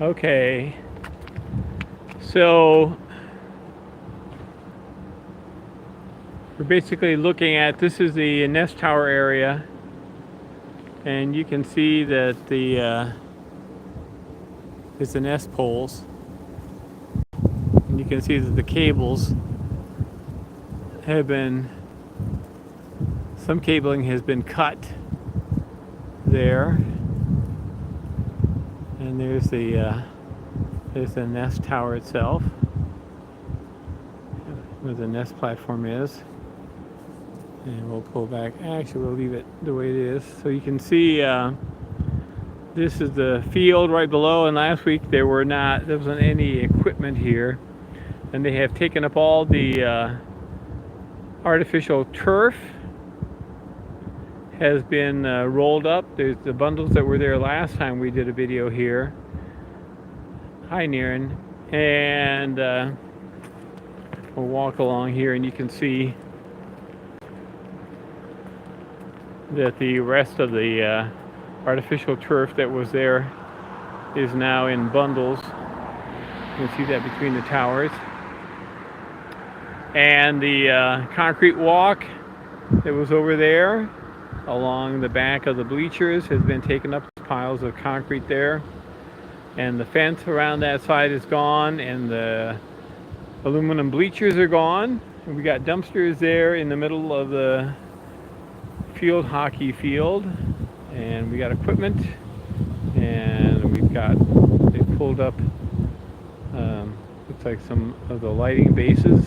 Okay, so we're basically looking at, this is the nest tower area, and you can see that there's the nest poles, and you can see that the cables have been, some cabling has been cut there, and there's the nest tower itself, where the nest platform is. And we'll pull back. Actually, we'll leave it the way it is. So you can see this is the field right below, and last week there wasn't any equipment here. And they have taken up all the artificial turf has been rolled up. There's the bundles that were there last time we did a video here. Hi, Niren. And we'll walk along here, and you can see that the rest of the artificial turf that was there is now in bundles. You can see that between the towers. And the concrete walk that was over there along the back of the bleachers has been taken up, piles of concrete there. And the fence around that side is gone, and the aluminum bleachers are gone. And we got dumpsters there in the middle of the field hockey field, and we got equipment, and they pulled up looks like some of the lighting bases,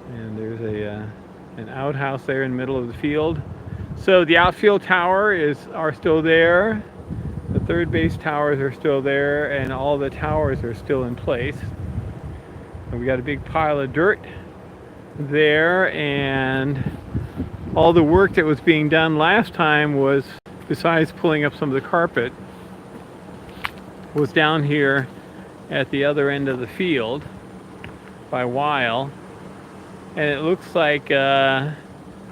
and there's an outhouse there in the middle of the field. So the outfield tower are still there, the third base towers are still there, and all the towers are still in place. And we got a big pile of dirt there, and all the work that was being done last time was, besides pulling up some of the carpet, was down here at the other end of the field by Weil. And it looks like, I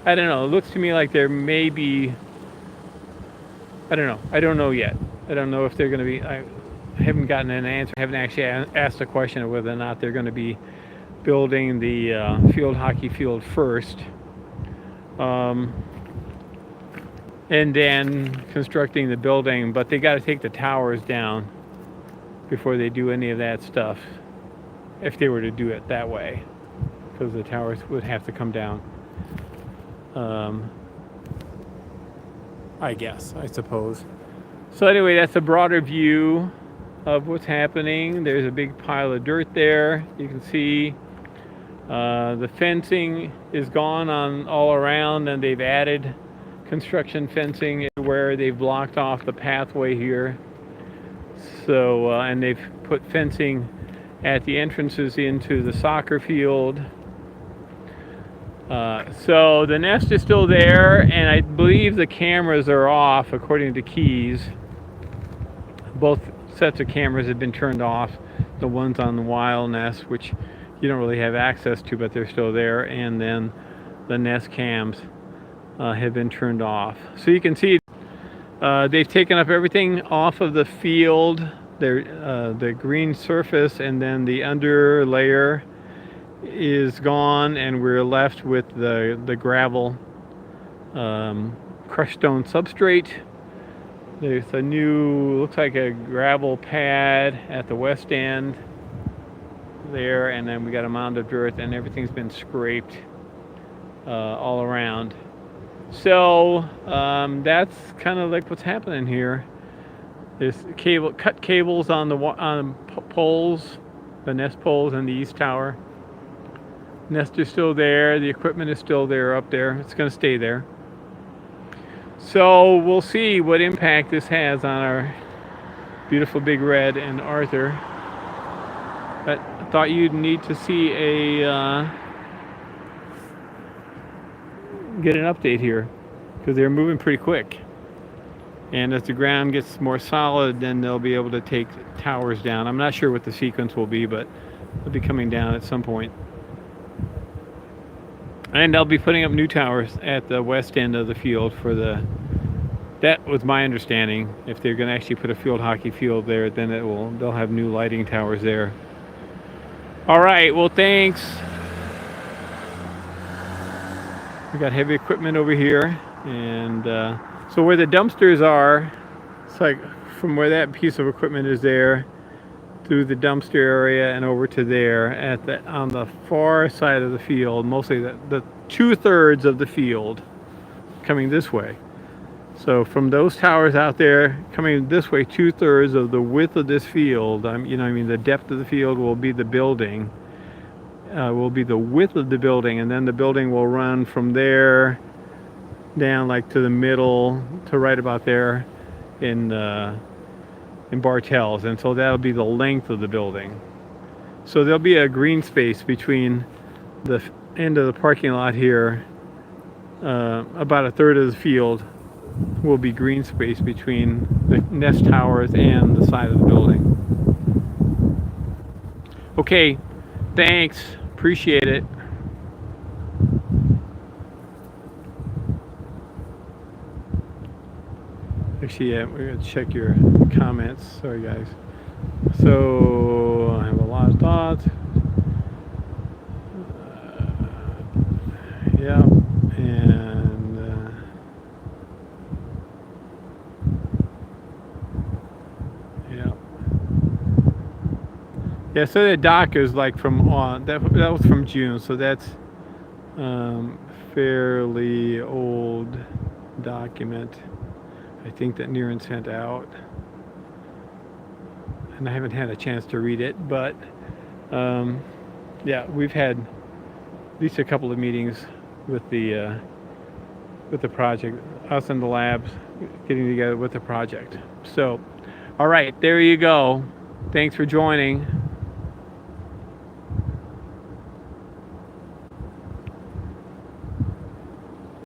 don't know, it looks to me like there may be, I don't know yet. I don't know if they're going to be, I haven't gotten an answer, I haven't actually asked a question of whether or not they're going to be building the field hockey field first. And then constructing the building, but they got to take the towers down before they do any of that stuff, if they were to do it that way, because the towers would have to come down, I suppose. So anyway, that's a broader view of what's happening. There's a big pile of dirt there, you can see. The fencing is gone all around, and they've added construction fencing where they've blocked off the pathway here. So, and they've put fencing at the entrances into the soccer field. So the nest is still there, and I believe the cameras are off according to Keys. Both sets of cameras have been turned off. The ones on the Weil nest, which you don't really have access to, but they're still there, and then the nest cams have been turned off. So you can see they've taken up everything off of the field, the green surface, and then the under layer is gone, and we're left with the gravel crushed stone substrate. There's a new, looks like a gravel pad at the west end there, and then we got a mound of dirt, and everything's been scraped all around. So that's kind of like what's happening here. There's cut cables on poles, the nest poles in the east tower. Nest is still there, the equipment is still there up there. It's going to stay there. So we'll see what impact this has on our beautiful Big Red and Arthur. But I thought you'd need to see get an update here, because they're moving pretty quick. And as the ground gets more solid, then they'll be able to take towers down. I'm not sure what the sequence will be, but they'll be coming down at some point. And they'll be putting up new towers at the west end of the field for the That was my understanding. If they're going to actually put a field hockey field there, then they'll have new lighting towers there. All right, well, thanks. We got heavy equipment over here, and so where the dumpsters are, it's like from where that piece of equipment is there, through the dumpster area and over to there on the far side of the field, mostly the 2/3 of the field coming this way. So from those towers out there coming this way, 2/3 of the width of this field, the depth of the field will be the building, will be the width of the building, and then the building will run from there down like to the middle to right about there in Bartels, and so that'll be the length of the building. So there'll be a green space between the end of the parking lot here. About 1/3 of the field will be green space between the nest towers and the side of the building. Okay, thanks. Appreciate it. Actually, yeah, we're going to check your comments. Sorry, guys. So, I have a lot of thoughts. Yeah, and yeah. Yeah, so the doc is like from that was from June, so that's fairly old document. I think that Niren sent out, and I haven't had a chance to read it, but yeah, we've had at least a couple of meetings with the project, us and the labs getting together with the project. So, all right, there you go. Thanks for joining.